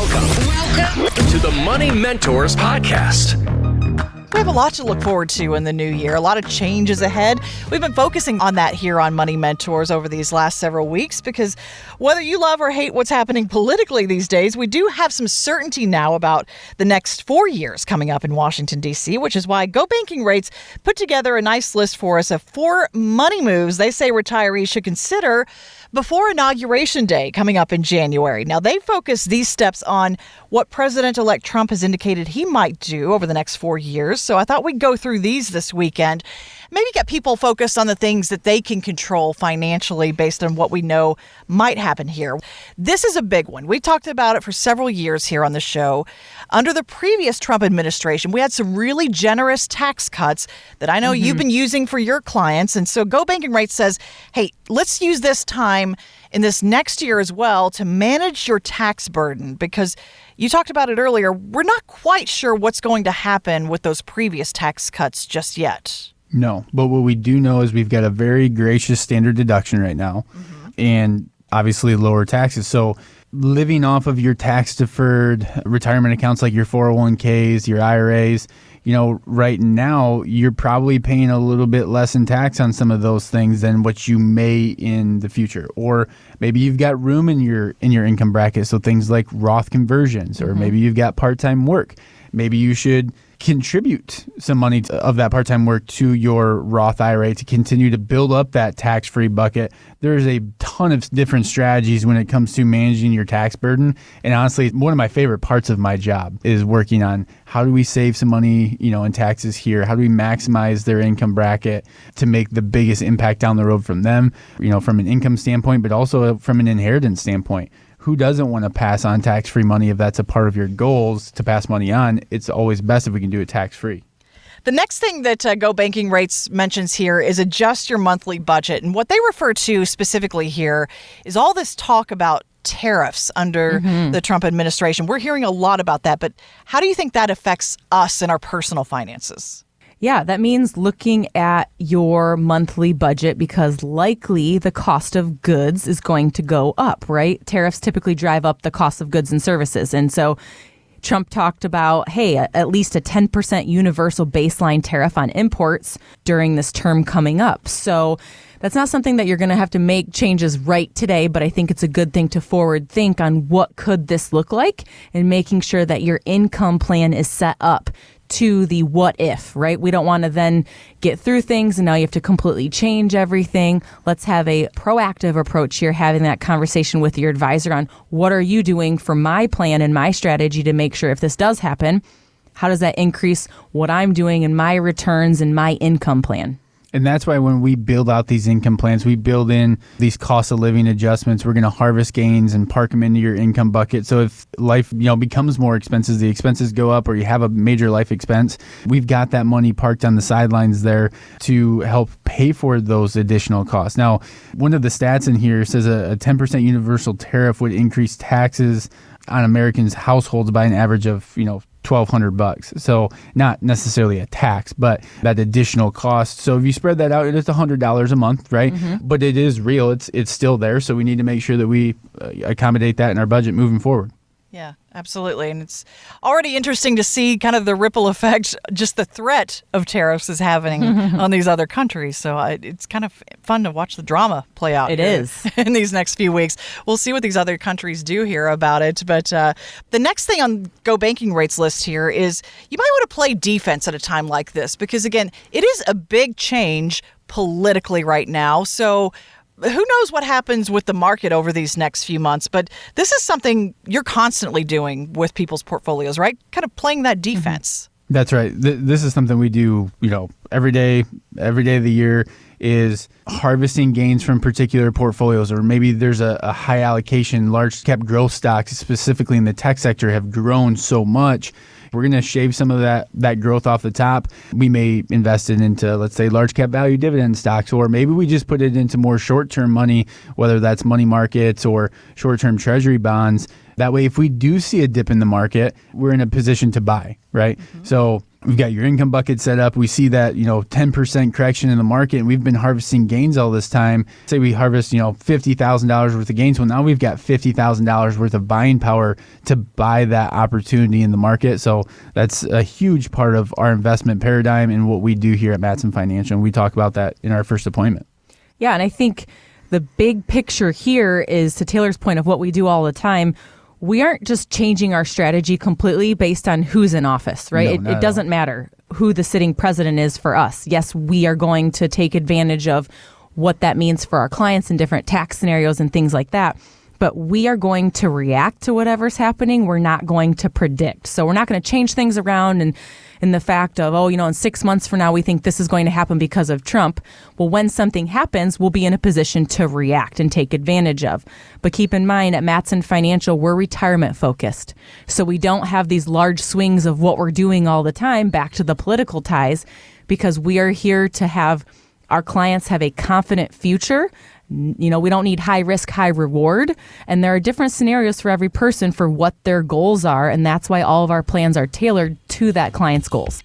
Welcome to the Money Mentors Podcast. We have a lot to look forward to in the new year, a lot of changes ahead. We've been focusing on that here on Money Mentors over these last several weeks because whether you love or hate what's happening politically these days, we do have some certainty now about the next 4 years coming up in Washington, D.C., which is why Go Banking Rates put together a nice list for us of 4 money moves they say retirees should consider before Inauguration Day coming up in January. Now, they focus these steps on what President-elect Trump has indicated he might do over the next 4 years. So I thought we'd go through these this weekend, maybe get people focused on the things that they can control financially based on what we know might happen here. This is a big one. We talked about it for several years here on the show. Under the previous Trump administration, we had some really generous tax cuts that I know you've been using for your clients. And so Go Banking Rates says, hey, let's use this time in this next year as well to manage your tax burden, because you talked about it earlier. We're not quite sure what's going to happen with those previous tax cuts just yet. No, but what we do know is we've got a very gracious standard deduction right now and obviously lower taxes. So living off of your tax deferred retirement accounts like your 401ks, your IRAs, right now you're probably paying a little bit less in tax on some of those things than what you may in the future. Or maybe you've got room in your income bracket, so things like Roth conversions, or maybe you've got part-time work. Maybe you should contribute some money of that part-time work to your Roth IRA to continue to build up that tax-free bucket. There's a ton of different strategies when it comes to managing your tax burden. And honestly, one of my favorite parts of my job is working on how do we save some money, in taxes here? How do we maximize their income bracket to make the biggest impact down the road from them, from an income standpoint, but also from an inheritance standpoint. Who doesn't want to pass on tax-free money if that's a part of your goals to pass money on? It's always best if we can do it tax-free. The next thing that Go Banking Rates mentions here is adjust your monthly budget. And what they refer to specifically here is all this talk about tariffs under the Trump administration. We're hearing a lot about that, but how do you think that affects us and our personal finances? Yeah, that means looking at your monthly budget because likely the cost of goods is going to go up, right? Tariffs typically drive up the cost of goods and services. And so Trump talked about, hey, at least a 10% universal baseline tariff on imports during this term coming up. So that's not something that you're going to have to make changes right today, but I think it's a good thing to forward think on what could this look like and making sure that your income plan is set up to the what if, right? We don't want to then get through things and now you have to completely change everything. Let's have a proactive approach here, having that conversation with your advisor on what are you doing for my plan and my strategy to make sure if this does happen, how does that increase what I'm doing in my returns and my income plan? And that's why when we build out these income plans, we build in these cost of living adjustments. We're going to harvest gains and park them into your income bucket. So if life, becomes more expensive, the expenses go up, or you have a major life expense, we've got that money parked on the sidelines there to help pay for those additional costs. Now, one of the stats in here says a 10% universal tariff would increase taxes on Americans' households by an average of, $1,200. So not necessarily a tax, but that additional cost. So if you spread that out, it's $100 a month, right? But it is real. It's still there. So we need to make sure that we accommodate that in our budget moving forward. Yeah, absolutely. And it's already interesting to see kind of the ripple effect just the threat of tariffs is having on these other countries. So it's kind of fun to watch the drama play out. It is. In these next few weeks. We'll see what these other countries do here about it. But the next thing on Go Banking Rates list here is you might want to play defense at a time like this because, again, it is a big change politically right now. So who knows what happens with the market over these next few months, but this is something you're constantly doing with people's portfolios, right? Kind of playing that defense. That's right. This is something we do, every day of the year is harvesting gains from particular portfolios, or maybe there's a high allocation, large cap growth stocks, specifically in the tech sector, have grown so much. We're going to shave some of that growth off the top. We may invest it into, let's say, large cap value dividend stocks, or maybe we just put it into more short-term money, whether that's money markets or short-term treasury bonds. That way, if we do see a dip in the market, we're in a position to buy, right? So We've got your income bucket set up. We see that, 10% correction in the market, and we've been harvesting gains all this time. Say we harvest, $50,000 worth of gains. Well, now we've got $50,000 worth of buying power to buy that opportunity in the market. So that's a huge part of our investment paradigm and what we do here at Matson Financial. And we talk about that in our first appointment. Yeah, and I think the big picture here is, to Taylor's point of what we do all the time, we aren't just changing our strategy completely based on who's in office, right? No, it doesn't matter who the sitting president is for us. Yes, we are going to take advantage of what that means for our clients in different tax scenarios and things like that. But we are going to react to whatever's happening. We're not going to predict. So we're not going to change things around and in the fact of, in 6 months from now, we think this is going to happen because of Trump. Well, when something happens, we'll be in a position to react and take advantage of. But keep in mind, at Matson Financial, we're retirement focused. So we don't have these large swings of what we're doing all the time back to the political ties, because we are here to have our clients have a confident future. We don't need high risk, high reward. And there are different scenarios for every person for what their goals are. And that's why all of our plans are tailored to that client's goals.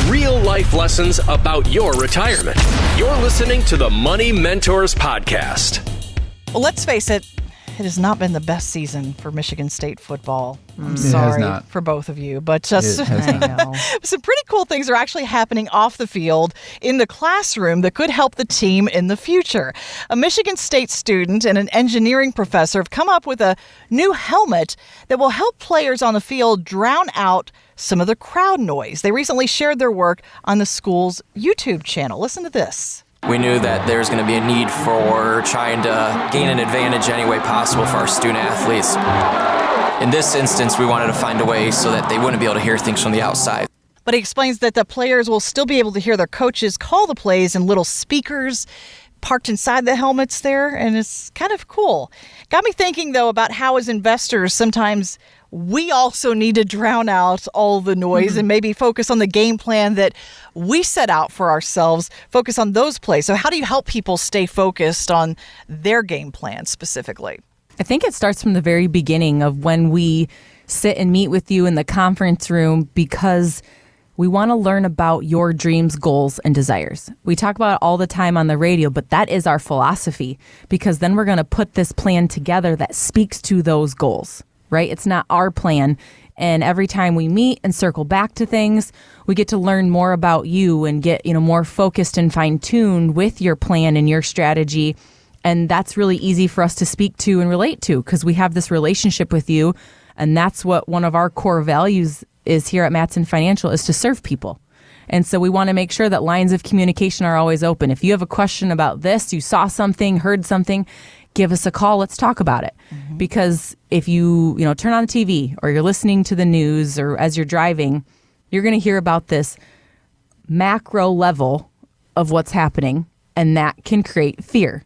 Real life lessons about your retirement. You're listening to the Money Mentors Podcast. Well, let's face it, it has not been the best season for Michigan State football. I'm It has sorry not. for both of you, but just It has not. some pretty cool things are actually happening off the field in the classroom that could help the team in the future. A Michigan State student and an engineering professor have come up with a new helmet that will help players on the field drown out some of the crowd noise. They recently shared their work on the school's YouTube channel. Listen to this. We knew that there was going to be a need for trying to gain an advantage any way possible for our student athletes. In this instance, we wanted to find a way so that they wouldn't be able to hear things from the outside. But he explains that the players will still be able to hear their coaches call the plays in little speakers parked inside the helmets there, and it's kind of cool. Got me thinking, though, about how as investors, sometimes we also need to drown out all the noise and maybe focus on the game plan that we set out for ourselves, focus on those plays. So how do you help people stay focused on their game plan specifically? I think it starts from the very beginning of when we sit and meet with you in the conference room, because we want to learn about your dreams, goals, and desires. We talk about it all the time on the radio, but that is our philosophy, because then we're going to put this plan together that speaks to those goals, right? It's not our plan. And every time we meet and circle back to things, we get to learn more about you and get, more focused and fine-tuned with your plan and your strategy. And that's really easy for us to speak to and relate to, because we have this relationship with you. And that's what one of our core values is here at Matson Financial, is to serve people. And so we want to make sure that lines of communication are always open. If you have a question about this, you saw something, heard something, give us a call. Let's talk about it. Mm-hmm. Because if you turn on the TV or you're listening to the news or as you're driving, you're going to hear about this macro level of what's happening, and that can create fear.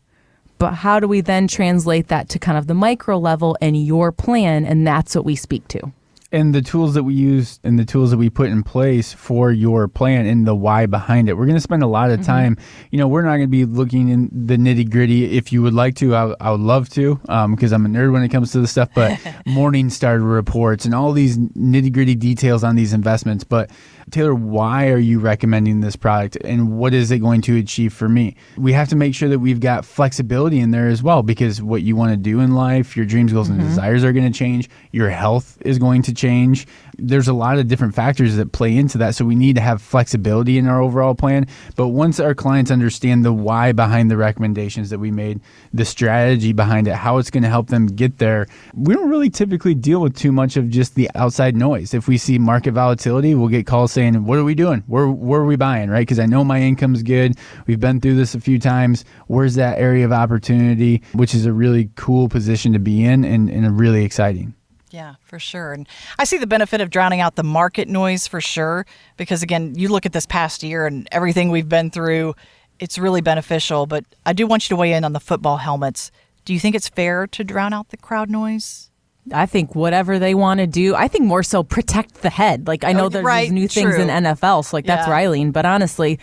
But how do we then translate that to kind of the micro level and your plan? And that's what we speak to. And the tools that we use and the tools that we put in place for your plan and the why behind it. We're going to spend a lot of time. We're not going to be looking in the nitty gritty. If you would like to, I would love to, because I'm a nerd when it comes to this stuff. But Morningstar reports and all these nitty gritty details on these investments. But Taylor, why are you recommending this product, and what is it going to achieve for me? We have to make sure that we've got flexibility in there as well, because what you want to do in life, your dreams, goals, and desires are going to change. Your health is going to change. There's a lot of different factors that play into that. So we need to have flexibility in our overall plan. But once our clients understand the why behind the recommendations that we made, the strategy behind it, how it's going to help them get there, we don't really typically deal with too much of just the outside noise. If we see market volatility, we'll get calls saying, what are we doing? Where are we buying, right? Because I know my income's good. We've been through this a few times. Where's that area of opportunity? Which is a really cool position to be in, and really exciting. Yeah, for sure. And I see the benefit of drowning out the market noise for sure, because again, you look at this past year and everything we've been through, it's really beneficial. But I do want you to weigh in on the football helmets. Do you think it's fair to drown out the crowd noise? I think whatever they want to do, I think more so protect the head. Like, I know there's these new things in NFL, so that's where I lean. But honestly,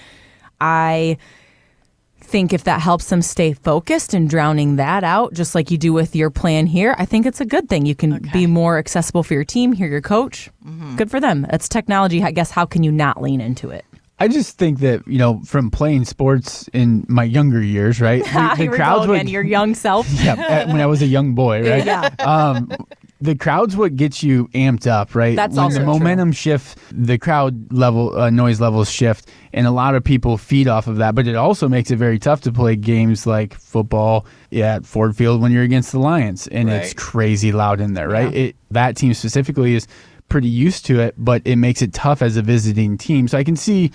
I think if that helps them stay focused and drowning that out, just like you do with your plan here, I think it's a good thing. You can be more accessible for your team, hear your coach. Good for them. It's technology. I guess how can you not lean into it? I just think that, from playing sports in my younger years, right? The crowds would, your young self. Yeah, when I was a young boy, right? Yeah. The crowd's what gets you amped up, right? That's when also the momentum shifts, the crowd level, noise levels shift, and a lot of people feed off of that. But it also makes it very tough to play games like football at Ford Field when you're against the Lions, and it's crazy loud in there, right? Yeah. That team specifically is pretty used to it, but it makes it tough as a visiting team. So I can see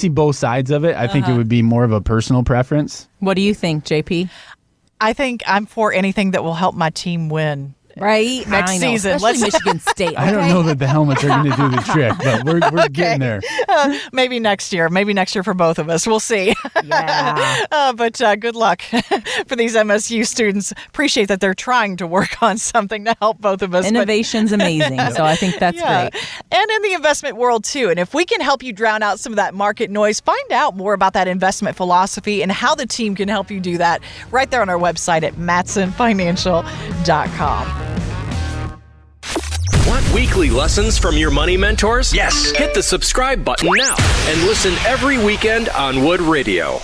both sides of it. I think it would be more of a personal preference. What do you think, JP? I think I'm for anything that will help my team win. Right? Next season. Especially Michigan State. I don't know that the helmets are going to do the trick, but we're getting there. Maybe next year. Maybe next year for both of us. We'll see. Yeah. But good luck for these MSU students. Appreciate that they're trying to work on something to help both of us. Innovation's amazing. So I think that's great. And in the investment world, too. And if we can help you drown out some of that market noise, find out more about that investment philosophy and how the team can help you do that right there on our website at matsonfinancial.com. Want weekly lessons from your money mentors? Yes. Hit the subscribe button now and listen every weekend on Wood Radio.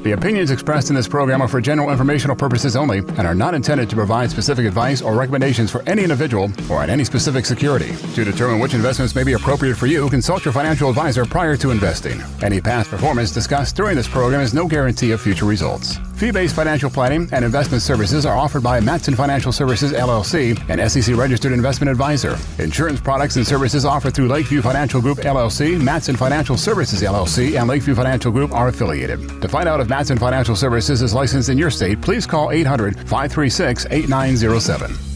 The opinions expressed in this program are for general informational purposes only and are not intended to provide specific advice or recommendations for any individual or on any specific security. To determine which investments may be appropriate for you, consult your financial advisor prior to investing. Any past performance discussed during this program is no guarantee of future results. Fee-based financial planning and investment services are offered by Matson Financial Services, LLC, an SEC-registered investment advisor. Insurance products and services offered through Lakeview Financial Group, LLC, Matson Financial Services, LLC, and Lakeview Financial Group are affiliated. To find out if Matson Financial Services is licensed in your state, please call 800-536-8907.